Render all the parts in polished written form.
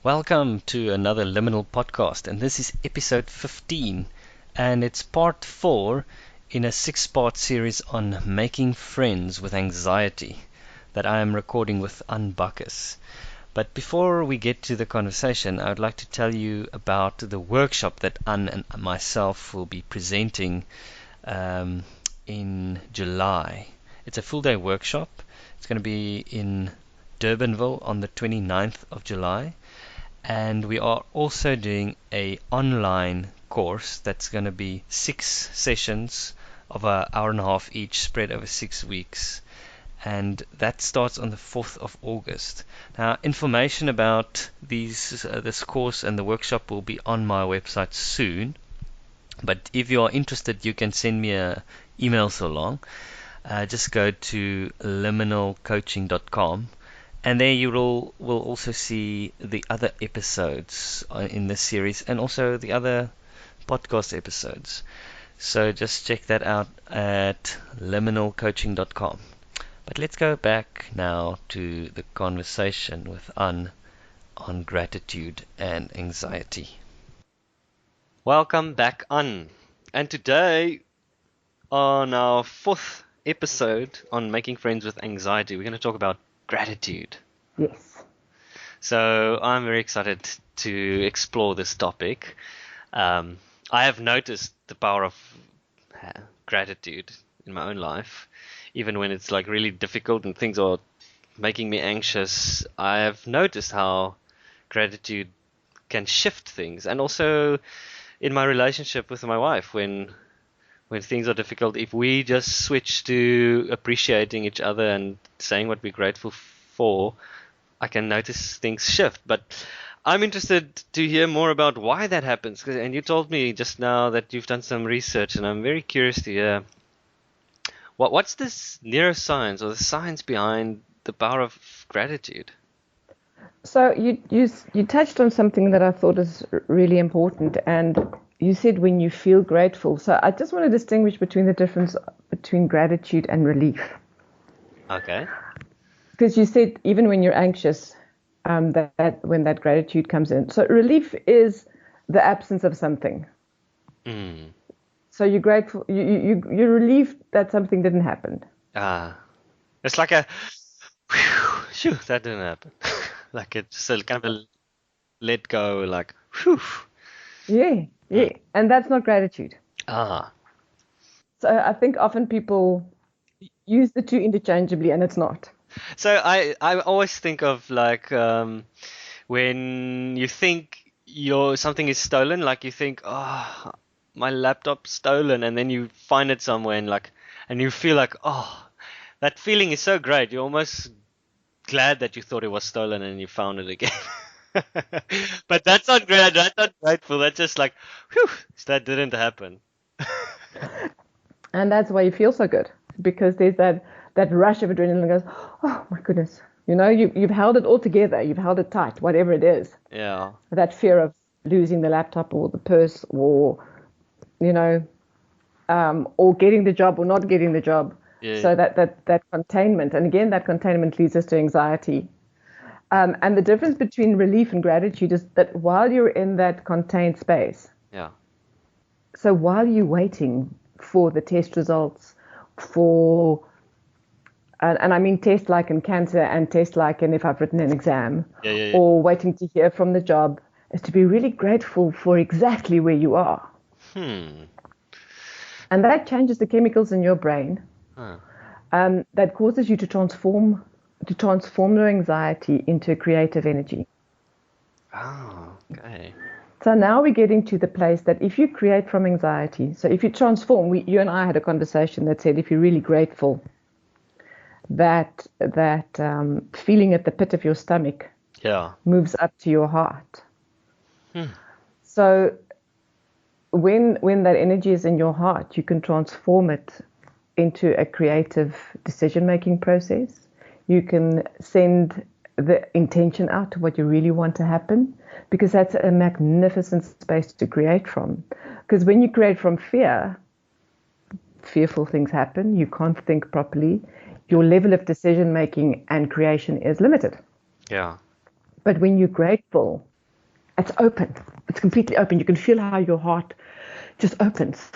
Welcome to another Liminal podcast, and this is episode 15, and it's part 4 in a 6-part series on making friends with anxiety that I am recording with Bakkes. But before we get to the conversation, I would like to tell you about the workshop that and myself will be presenting in July. It's a full-day workshop. It's going to be in Durbanville on the 29th of July. And we are also doing an online course that's going to be 6 sessions of an hour and a half each, spread over 6 weeks. And that starts on the 4th of August. Now, information about this course and the workshop will be on my website soon. But if you are interested, you can send me an email so long. Just go to liminalcoaching.com. And there you will also see the other episodes in this series and also the other podcast episodes. So just check that out at liminalcoaching.com. But let's go back now to the conversation with Anne on gratitude and anxiety. Welcome back, Anne. And today, on our 4th episode on making friends with anxiety, we're going to talk about gratitude. Yes. So I'm very excited to explore this topic. I have noticed the power of gratitude in my own life, even when it's like really difficult and things are making me anxious. I have noticed how gratitude can shift things, and also in my relationship with my wife, when things are difficult, if we just switch to appreciating each other and saying what we're grateful for, I can notice things shift. But I'm interested to hear more about why that happens. And you told me just now that you've done some research, and I'm very curious to hear what's this neuroscience or the science behind the power of gratitude? So you touched on something that I thought is really important, and you said when you feel grateful. So I just want to distinguish between the difference between gratitude and relief. Okay. Because you said even when you're anxious, that when that gratitude comes in. So relief is the absence of something. Mm. So you're grateful, you're relieved that something didn't happen. It's like a, whew, that didn't happen. Like it's a kind of a let go, like, whew. Yeah. And that's not gratitude. So I think often people use the two interchangeably, and it's not. So I always think of like when you think something is stolen, like you think, oh, my laptop's stolen, and then you find it somewhere and you feel like, oh, that feeling is so great. You're almost glad that you thought it was stolen and you found it again. But that's not great. That's not grateful. That's just like, whew, that didn't happen. And that's why you feel so good, because there's that rush of adrenaline that goes, oh my goodness. You know, you've held it all together. You've held it tight, whatever it is. Yeah. That fear of losing the laptop or the purse or, you know, or getting the job or not getting the job. Yeah. So that containment, and again, that containment leads us to anxiety. And the difference between relief and gratitude is that while you're in that contained space, Yeah. so while you're waiting for the test results, and I mean test like in cancer and test like in if I've written an exam, or waiting to hear from the job, is to be really grateful for exactly where you are. And that changes the chemicals in your brain. That causes you to transform your anxiety into creative energy. Oh, okay. So now we're getting to the place that if you create from anxiety, so if you transform, you and I had a conversation that said if you're really grateful, that feeling at the pit of your stomach moves up to your heart. So when that energy is in your heart, you can transform it into a creative decision-making process. You can send the intention out to what you really want to happen, because that's a magnificent space to create from. Because when you create from fear, fearful things happen. You can't think properly. Your level of decision-making and creation is limited. Yeah. But when you're grateful, It's open. It's completely open. You can feel how your heart just opens.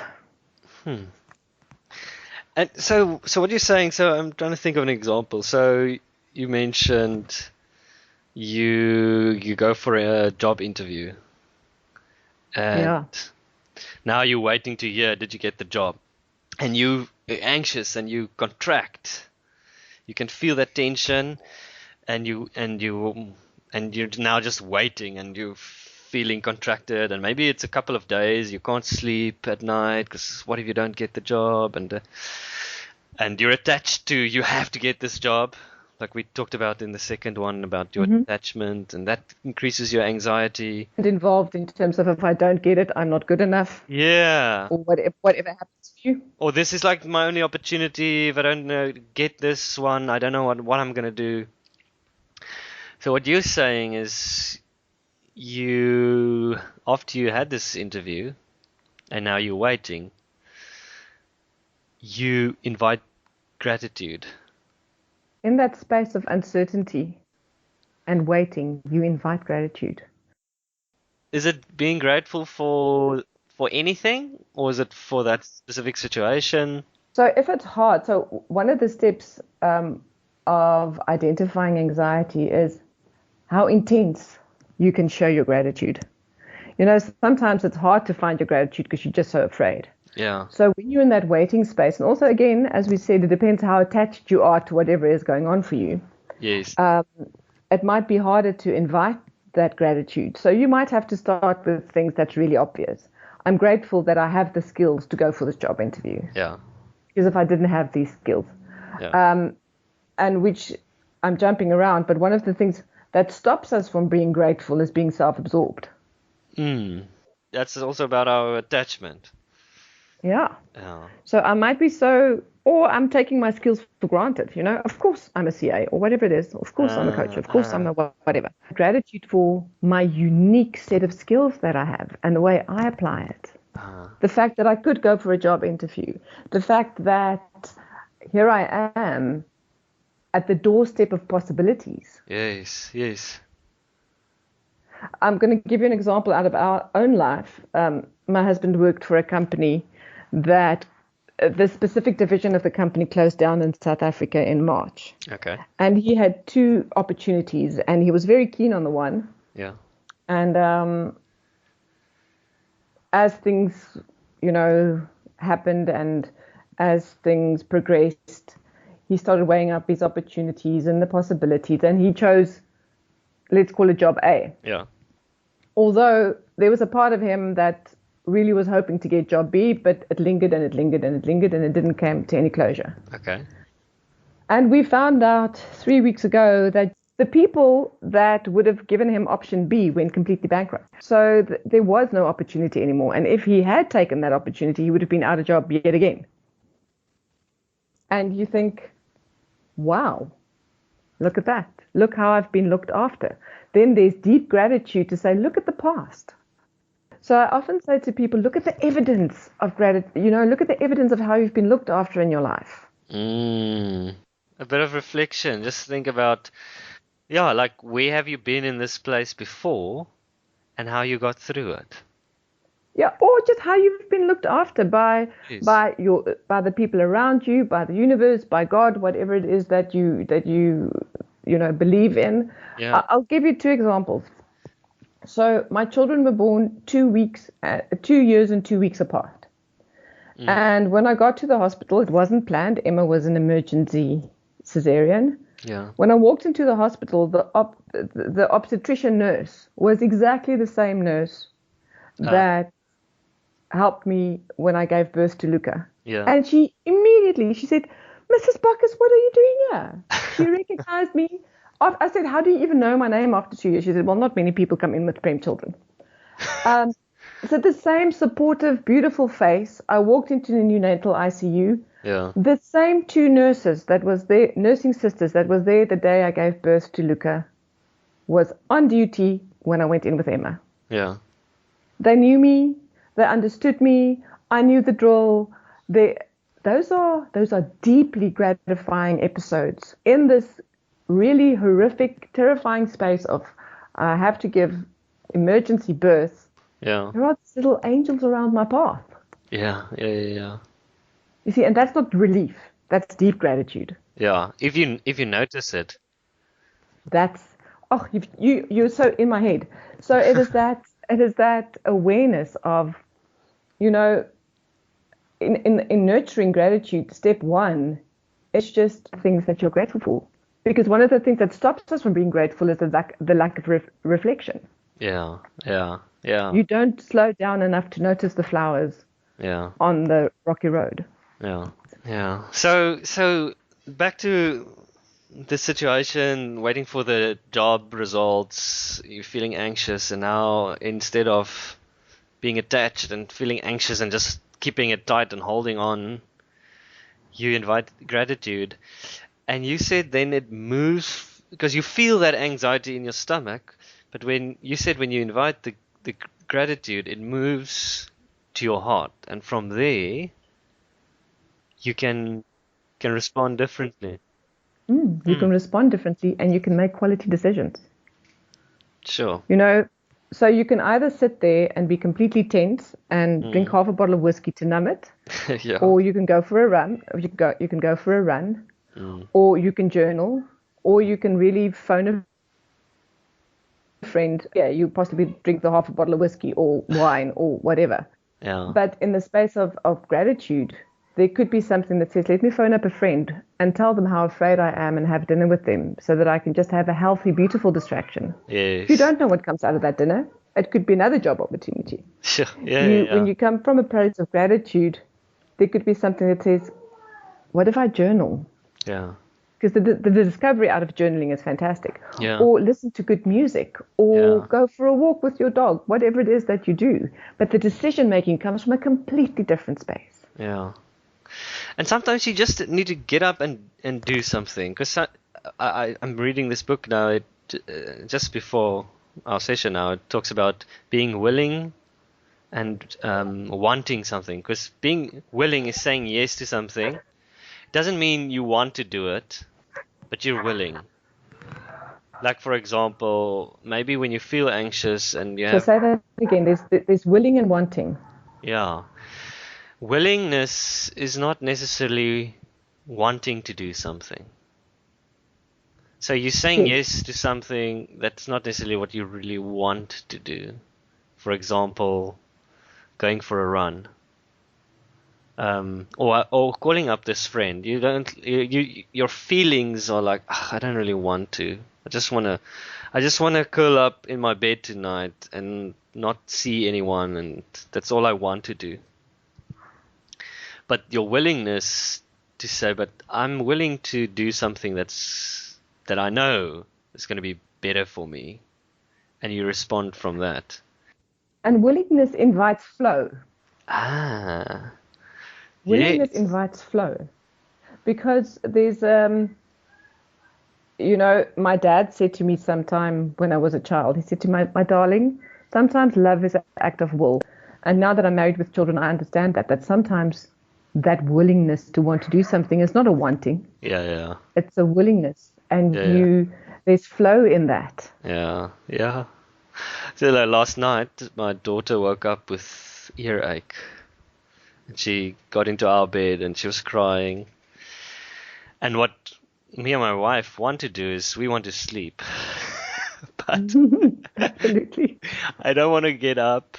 And so what you're saying, so I'm trying to think of an example. So you mentioned you go for a job interview, and Yeah. now you're waiting to hear, did you get the job? And you're anxious and you contract. You can feel that tension, and you're now just waiting, and you're feeling contracted, and maybe it's a couple of days, you can't sleep at night because what if you don't get the job, and you're attached to, you have to get this job, like we talked about in the second one about your attachment, and that increases your anxiety. And involved in terms of if I don't get it, I'm not good enough, Yeah. or whatever happens to you. Or this is like my only opportunity. If I don't get this one, I don't know what I'm gonna do. So what you're saying is, after you had this interview and now you're waiting, you invite gratitude. In that space of uncertainty and waiting, you invite gratitude. Is it being grateful for anything, or is it for that specific situation? So if it's hard, so one of the steps of identifying anxiety is how intense you can show your gratitude. You know, sometimes it's hard to find your gratitude because you're just so afraid. Yeah. So when you're in that waiting space, and also again, as we said, it depends how attached you are to whatever is going on for you. Yes. It might be harder to invite that gratitude. So you might have to start with things that's really obvious. I'm grateful that I have the skills to go for this job interview. Yeah. Because if I didn't have these skills, Yeah. and which I'm jumping around, but one of the things that stops us from being grateful is being self-absorbed. That's also about our attachment. Yeah. Yeah. So I might be or I'm taking my skills for granted. You know, of course I'm a CA or whatever it is. Of course I'm a coach. Of course I'm a whatever. Gratitude for my unique set of skills that I have and the way I apply it. The fact that I could go for a job interview. The fact that here I am at the doorstep of possibilities. Yes. Yes. I'm going to give you an example out of our own life. My husband worked for a company that the specific division of the company closed down in South Africa in March. Okay. And he had two opportunities, and he was very keen on the one. Yeah. And as things, happened and as things progressed, he started weighing up his opportunities and the possibilities, and he chose, let's call it job A. Yeah. Although there was a part of him that really was hoping to get job B, but it lingered and it lingered and it lingered and it didn't come to any closure. Okay. And we found out 3 weeks ago that the people that would have given him option B went completely bankrupt. So there was no opportunity anymore. And if he had taken that opportunity, he would have been out of job yet again. And you think, wow, look at that. Look how I've been looked after. Then there's deep gratitude to say, look at the past. So I often say to people, look at the evidence of gratitude. Look at the evidence of how you've been looked after in your life. A bit of reflection. Just think about, like, where have you been in this place before and how you got through it? Yeah, or just how you've been looked after by the people around you, by the universe, by God, whatever it is that you believe in. Yeah. I'll give you two examples. So my children were born 2 years and 2 weeks apart. And when I got to the hospital, it wasn't planned. Emma was an emergency cesarean. Yeah. When I walked into the hospital, the obstetrician nurse was exactly the same nurse that helped me when I gave birth to Luca. Yeah. And she said, Mrs. Bakkes, what are you doing here? She recognized me. I said, how do you even know my name after 2 years? She said, well, not many people come in with prem children. So the same supportive, beautiful face. I walked into the neonatal ICU. Yeah. The same two nurses that was there, nursing sisters that was there the day I gave birth to Luca, was on duty when I went in with Emma. Yeah. They knew me. They understood me. I knew the drill. Those are deeply gratifying episodes in this really horrific, terrifying space of I have to give emergency birth, Yeah. there are these little angels around my path. Yeah. Yeah. Yeah. You see, and that's not relief. That's deep gratitude. Yeah. If you notice it. That's oh, you're so in my head. So it is that awareness of, you know, in nurturing gratitude, step one, it's just things that you're grateful for. Because one of the things that stops us from being grateful is the lack of reflection. Yeah. Yeah. Yeah. You don't slow down enough to notice the flowers Yeah. on the rocky road. Yeah. Yeah. So back to the situation, waiting for the job results, you're feeling anxious, and now instead of being attached and feeling anxious and just keeping it tight and holding on, you invite gratitude. And you said then it moves because you feel that anxiety in your stomach, but when you said when you invite the gratitude, it moves to your heart, and from there you can respond differently. You Mm, can respond differently and you can make quality decisions. sure. You know, so you can either sit there and be completely tense and drink Mm, half a bottle of whiskey to numb it, yeah. or you can go for a run. Or you can go for a run, Mm, or you can journal, or you can really phone a friend. Yeah, you possibly drink the half a bottle of whiskey or wine or whatever. yeah. But in the space of gratitude, there could be something that says, let me phone up a friend and tell them how afraid I am and have dinner with them so that I can just have a healthy, beautiful distraction. You Yes. don't know what comes out of that dinner. It could be another job opportunity. Sure. Yeah. Yeah. When Yeah. you come from a place of gratitude, there could be something that says, what if I journal? Yeah. Because the discovery out of journaling is fantastic. Yeah. Or listen to good music, or Yeah. go for a walk with your dog, whatever it is that you do. But the decision making comes from a completely different space. Yeah. And sometimes you just need to get up and do something. Because I'm reading this book now. Just before our session now, it talks about being willing and wanting something. Because being willing is saying yes to something. Doesn't mean you want to do it, but you're willing. Like for example, maybe when you feel anxious and you So have, say that again. There's willing and wanting. yeah, willingness is not necessarily wanting to do something. So you're saying Yes. yes to something that's not necessarily what you really want to do. For example, going for a run, or calling up this friend. You don't, your feelings are like, "Ugh, I don't really want to. I just wanna curl up in my bed tonight and not see anyone, and that's all I want to do." But your willingness to say, but I'm willing to do something that I know is going to be better for me, and you respond from that. And willingness invites flow. Ah, Willingness yes. invites flow because there's my dad said to me sometime when I was a child, he said to my darling, sometimes love is an act of will. And now that I'm married with children, I understand that sometimes that willingness to want to do something is not a wanting, Yeah, yeah, it's a willingness. And yeah, there's flow in that. yeah, yeah. So like last night, my daughter woke up with earache, and she got into our bed and she was crying. And what me and my wife want to do is we want to sleep, but Absolutely. I don't want to get up,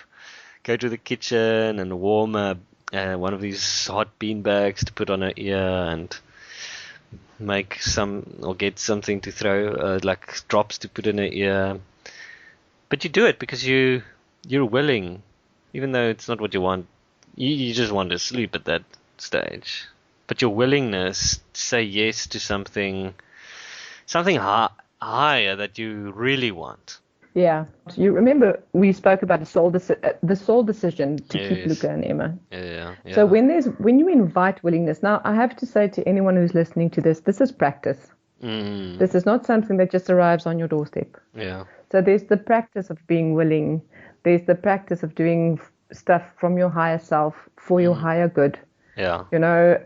go to the kitchen and warm one of these hot bean bags to put on her ear and make some or get something to throw, like drops to put in her ear. But you do it because you're willing, even though it's not what you want. You just want to sleep at that stage. But your willingness to say yes to something higher that you really want. Yeah. So you remember we spoke about the soul decision to keep Yes. Luca and Emma. Yeah. So Yeah. when you invite willingness, now I have to say to anyone who's listening to this is practice. Mm. This is not something that just arrives on your doorstep. Yeah. So there's the practice of being willing. There's the practice of doing stuff from your higher self for your higher good. Yeah. You know,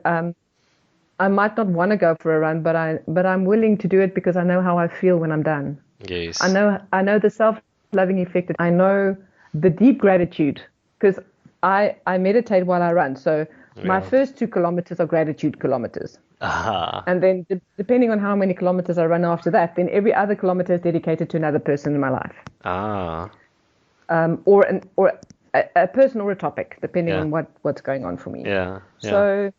I might not want to go for a run, but I'm willing to do it because I know how I feel when I'm done. Yes. I know the self loving effect. I know the deep gratitude because I meditate while I run. So my first 2 kilometers are gratitude kilometers. And then depending on how many kilometers I run after that, then every other kilometer is dedicated to another person in my life. Or a person or a topic, depending on what's going on for me. So,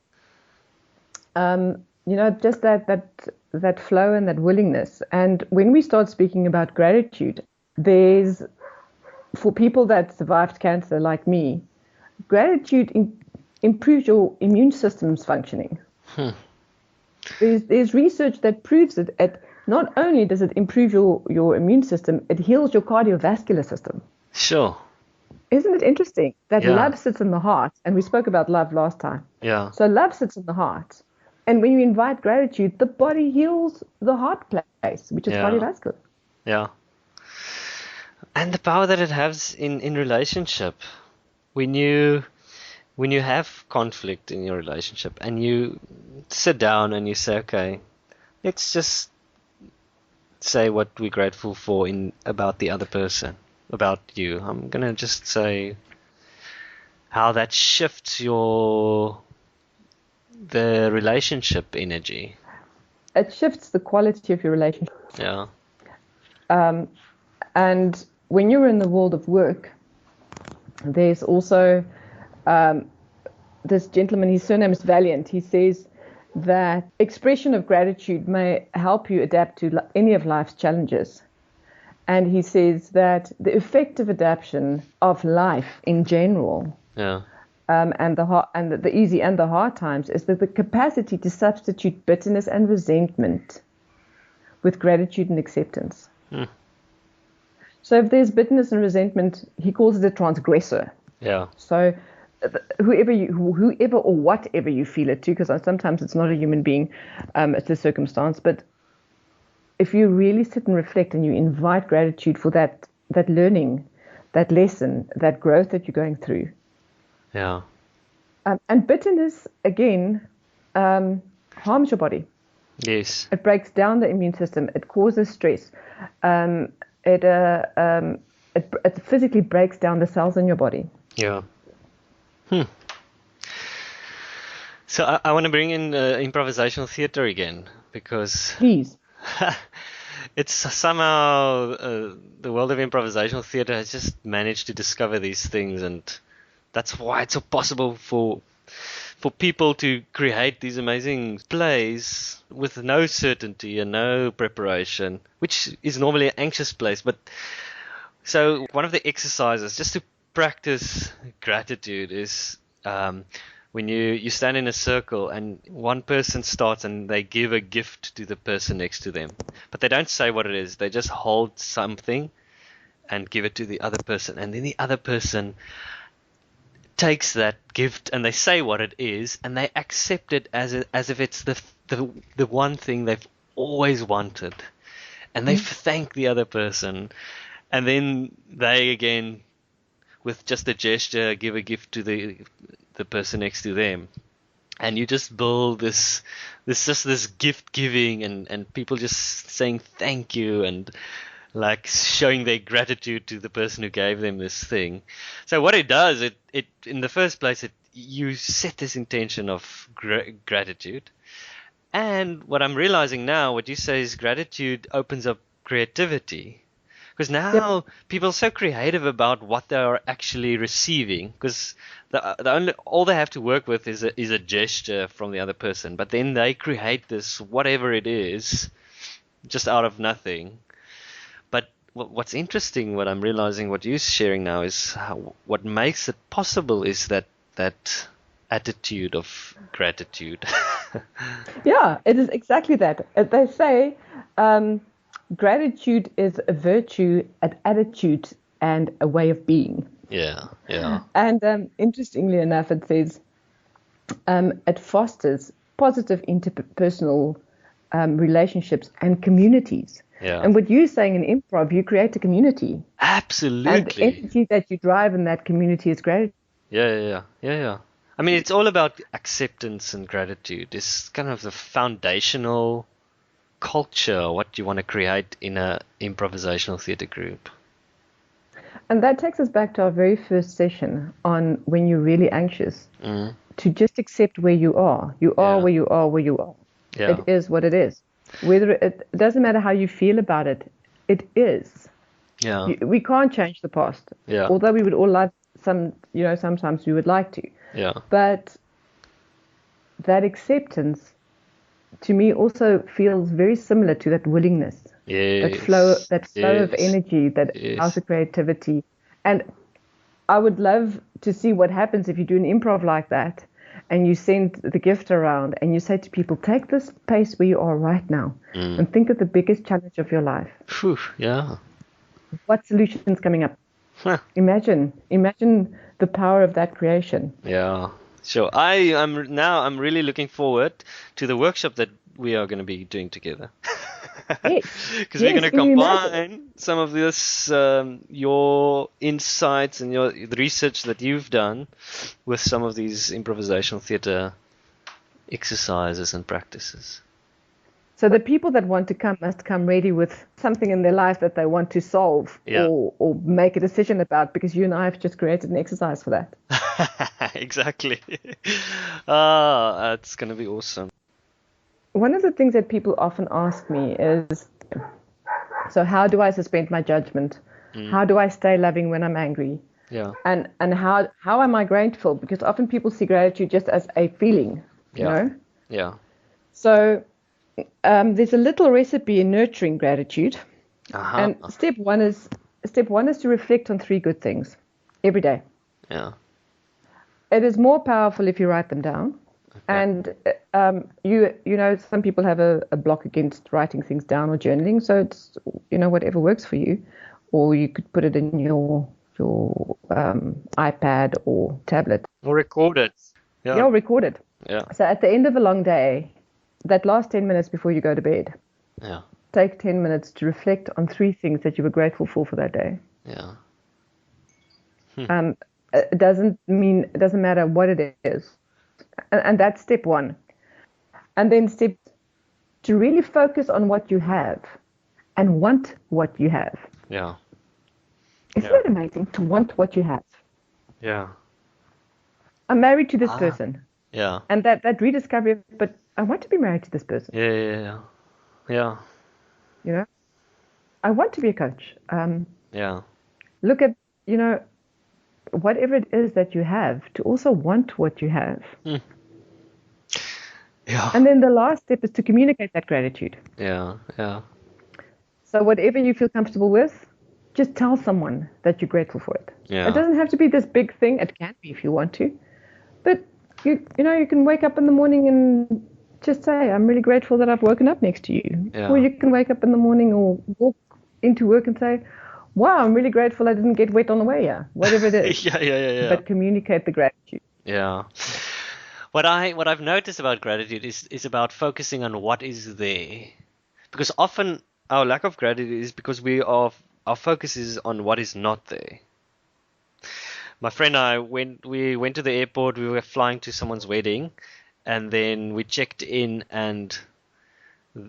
just that flow and that willingness. And when we start speaking about gratitude, for people that survived cancer like me, gratitude improves your immune system's functioning. There's research that proves it. Not only does it improve your immune system, it heals your cardiovascular system. Sure. Isn't it interesting that love sits in the heart? And we spoke about love last time. Yeah. So love sits in the heart. And when you invite gratitude, the body heals the heart place, which is cardiovascular. Yeah. And the power that it has in relationship. When you have conflict in your relationship and you sit down and you say, okay, let's just say what we're grateful for about the other person, about you. I'm going to just say how that shifts the relationship energy. It shifts the quality of your relationship. Yeah. And when you're in the world of work, there's also this gentleman, his surname is Valiant. He says that expression of gratitude may help you adapt to any of life's challenges. And he says that the effective adaptation of life in general, and the easy and the hard times, is that the capacity to substitute bitterness and resentment with gratitude and acceptance. So if there's bitterness and resentment, he calls it a transgressor. Yeah. So whoever or whatever you feel it to, because sometimes it's not a human being, it's a circumstance. But if you really sit and reflect and you invite gratitude for that learning, that lesson, that growth that you're going through. Yeah. And bitterness, again, harms your body. Yes. It breaks down the immune system. It causes stress. It physically breaks down the cells in your body. Yeah. So I want to bring in improvisational theater again, because please. It's somehow the world of improvisational theater has just managed to discover these things, and that's why it's so possible for people to create these amazing plays with no certainty and no preparation, which is normally an anxious place. But so one of the exercises just to practice gratitude is when you stand in a circle and one person starts and they give a gift to the person next to them, but they don't say what it is. They just hold something and give it to the other person, and then the other person takes that gift and they say what it is, and they accept it as if it's the one thing they've always wanted, and they thank the other person, and then they again, with just a gesture, give a gift to the person next to them, and you just build this gift giving and people just saying thank you and like showing their gratitude to the person who gave them this thing. So what it does, it in the first place, you set this intention of gratitude. And what I'm realizing now, what you say is gratitude opens up creativity. Because now people are so creative about what they are actually receiving. Because all they have to work with is a gesture from the other person. But then they create this, whatever it is, just out of nothing. But what's interesting, what I'm realizing, what you're sharing now, is what makes it possible is that attitude of gratitude. Yeah, it is exactly that. They say gratitude is a virtue, an attitude, and a way of being. Yeah, yeah. And interestingly enough, it says it fosters positive interpersonal relationships and communities. Yeah. And what you're saying in improv, you create a community. Absolutely. And the energy that you drive in that community is gratitude. Yeah. I mean, it's all about acceptance and gratitude. It's kind of the foundational culture, what you want to create in a improvisational theater group. And that takes us back to our very first session on when you're really anxious, to just accept where you are. You are Yeah. where you are, where you are. Yeah. It is what it is. Whether it doesn't matter how you feel about it, it is. Yeah. We can't change the past. Yeah. Although we would all like sometimes we would like to. Yeah. But that acceptance, to me, also feels very similar to that willingness, Yes. that flow of Yes. energy that Yes. allows the creativity. And I would love to see what happens if you do an improv like that and you send the gift around and you say to people, take this space where you are right now and think of the biggest challenge of your life. Phew, yeah. What solution's coming up? Huh. Imagine the power of that creation. Yeah. Sure. I'm really looking forward to the workshop that we are going to be doing together. Yes. Because we're going to Yes, can you imagine? combine some of this, your insights and the research that you've done with some of these improvisational theatre exercises and practices. So the people that want to come must come ready with something in their life that they want to solve Yeah. or make a decision about, because you and I have just created an exercise for that. Exactly. It's going to be awesome. One of the things that people often ask me is, so how do I suspend my judgment? How do I stay loving when I'm angry? Yeah. And how am I grateful? Because often people see gratitude just as a feeling, you Yeah. know? Yeah. So there's a little recipe in nurturing gratitude. Uh-huh. And step one is to reflect on 3 good things every day. Yeah. It is more powerful if you write them down. Okay. And you know, some people have a block against writing things down or journaling, so it's, you know, whatever works for you, or you could put it in your iPad or tablet. Or record it. Yeah, or record it. Yeah. So at the end of a long day, that last 10 minutes before you go to bed, Yeah. take 10 minutes to reflect on 3 things that you were grateful for that day. Yeah. It doesn't matter what it is. And that's step one. And then step to really focus on what you have and want what you have. Yeah. Isn't it amazing to want what you have? Yeah. I'm married to this person. Yeah. And that rediscovery, but I want to be married to this person. Yeah. Yeah. You know, I want to be a coach. Yeah. Look at, you know, whatever it is that you have, to also want what you have. Yeah. And then the last step is to communicate that gratitude. Yeah. Yeah. So whatever you feel comfortable with, just tell someone that you're grateful for it. Yeah. It doesn't have to be this big thing. It can be if you want to. But you can wake up in the morning and just say, I'm really grateful that I've woken up next to you. Yeah. Or you can wake up in the morning or walk into work and say, wow, I'm really grateful I didn't get wet on the way here. Whatever it is. Yeah. But communicate the gratitude. Yeah. What I've noticed about gratitude is about focusing on what is there. Because often our lack of gratitude is because our focus is on what is not there. My friend and I, when we went to the airport, we were flying to someone's wedding, and then we checked in, and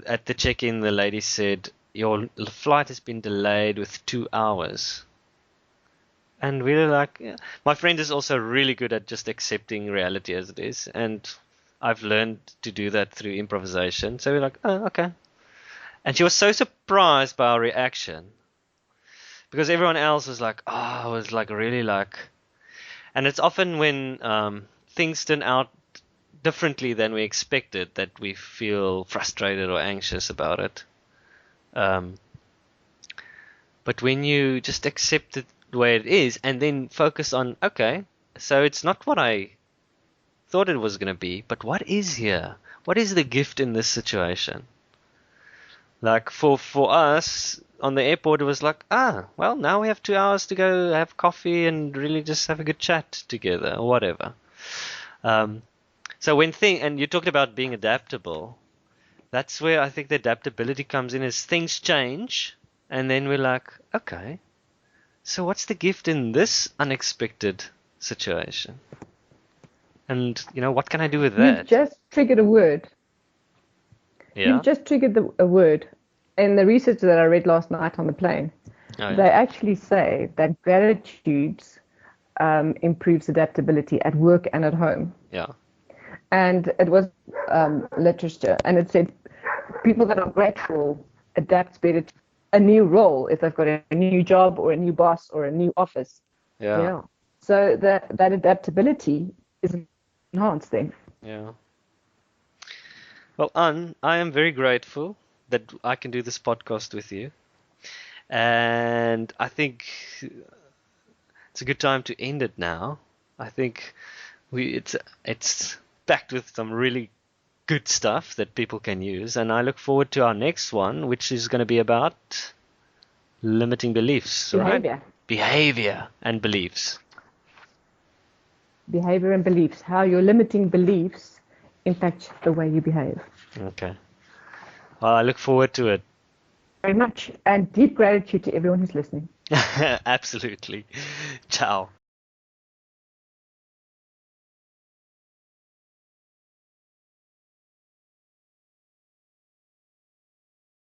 at the check-in the lady said, your flight has been delayed with 2 hours. And we were like, yeah. My friend is also really good at just accepting reality as it is, and I've learned to do that through improvisation. So we're like, oh, okay. And she was so surprised by our reaction, because everyone else was like, oh, was like really like, and it's often when things turn out differently than we expected that we feel frustrated or anxious about it. But when you just accept it the way it is and then focus on, okay, so it's not what I thought it was going to be, but what is here? What is the gift in this situation? Like for us on the airport, it was like, well, now we have 2 hours to go have coffee and really just have a good chat together or whatever. So and you talked about being adaptable. That's where I think the adaptability comes in, is things change, and then we're like, okay, so what's the gift in this unexpected situation? And, what can I do with that? You've just triggered a word. Yeah. You've just triggered a word. In the research that I read last night on the plane, Oh, They yeah. actually say that gratitude improves adaptability at work and at home. Yeah. And it was literature, and it said people that are grateful adapt better to a new role if they've got a new job or a new boss or a new office. Yeah. Yeah. So that adaptability is enhanced then. Yeah. Well, I am very grateful that I can do this podcast with you. And I think it's a good time to end it now. I think it's packed with some really good stuff that people can use, and I look forward to our next one, which is going to be about limiting beliefs, right? Behavior. Behavior and beliefs. Behavior and beliefs. How your limiting beliefs impact the way you behave. Okay. Well, I look forward to it. Very much. And deep gratitude to everyone who's listening. Absolutely. Ciao.